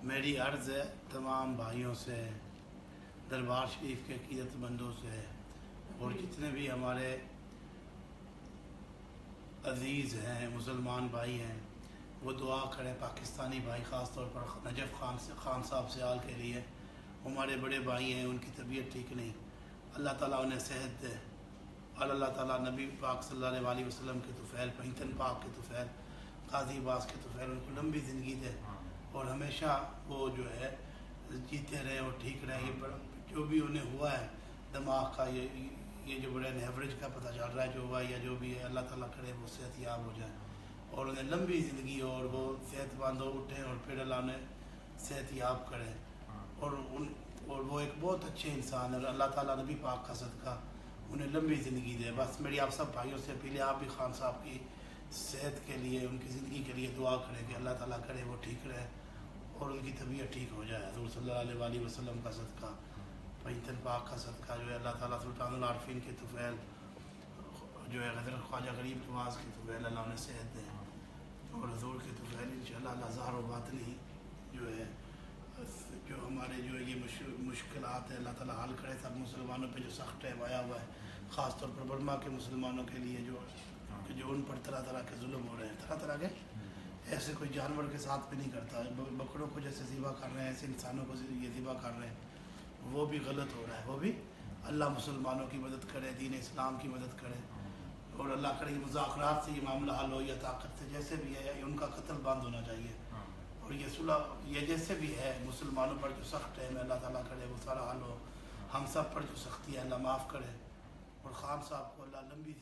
میری عرض ہے تمام بھائیوں سے، دربار شریف کے عقیدت مندوں سے اور جتنے بھی ہمارے عزیز ہیں مسلمان بھائی ہیں، وہ دعا کریں پاکستانی بھائی، خاص طور پر نجف خان صاحب سیال کے لیے۔ ہمارے بڑے بھائی ہیں، ان کی طبیعت ٹھیک نہیں، اللہ تعالیٰ انہیں صحت دے، اور اللہ تعالیٰ نبی پاک صلی اللہ علیہ وسلم کے طفیل، پنجتن پاک کے طفیل، قاضی عباس کے طفیل ان کو لمبی زندگی دے اور ہمیشہ وہ جو ہے جیتے رہے اور ٹھیک رہے۔ یہ جو بھی انہیں ہوا ہے دماغ کا، یہ جو بڑے ایوریج کا پتہ چل رہا ہے جو ہوا، یا جو بھی ہے، اللہ تعالیٰ کرے وہ صحت یاب ہو جائے اور انہیں لمبی زندگی ہو اور وہ صحت مند ہو، اٹھیں اور پھر اللہ انہیں صحت یاب کرے اور وہ ایک بہت اچھے انسان ہے اور اللہ تعالیٰ نبی پاک کا صدقہ انہیں لمبی زندگی دے۔ بس میری آپ سب بھائیوں سے اپیل ہے، آپ بھی خان صاحب کی صحت کے لیے، ان کی زندگی کے لیے دعا کریں کہ اللہ تعالیٰ کرے وہ ٹھیک رہے اور ان کی طبیعت ٹھیک ہو جائے۔ حضور صلی اللہ علیہ وسلم کا صدقہ، پنجتن پاک کا صدقہ جو ہے، اللہ تعالیٰ سلطان العارفین کے طفیل جو ہے حضرت خواجہ غریب نواز کے طفیل، اللہ انہیں صحت دے اور حضور کے طفیل انشاءاللہ اللہ ظاہر و باطنی جو ہے، جو ہمارے جو یہ مشکلات ہیں اللہ تعالیٰ حل کرے۔ سب مسلمانوں پہ جو سخت ٹائم آیا ہوا ہے، خاص طور پر برما کے مسلمانوں کے لیے جو ان پر طرح طرح کے ظلم ہو رہے ہیں، طرح طرح کے، ایسے کوئی جانور کے ساتھ بھی نہیں کرتا، بکروں کو جیسے ذبح کر رہے ہیں ایسے انسانوں کو یہ ذبح کر رہے ہیں، وہ بھی غلط ہو رہا ہے۔ وہ بھی اللہ مسلمانوں کی مدد کرے، دین اسلام کی مدد کرے اور اللہ کرے مذاکرات سے یہ معاملہ حل ہو، یا طاقت سے جیسے بھی ہے، ان کا قتل بند ہونا چاہیے اور یہ صلح، یہ جیسے بھی ہے مسلمانوں پر جو سخت ہے اللہ تعالیٰ کرے وہ سارا حل ہو، ہم سب پر جو سختی ہے اللہ معاف کرے اور خان صاحب کو اللہ لمبی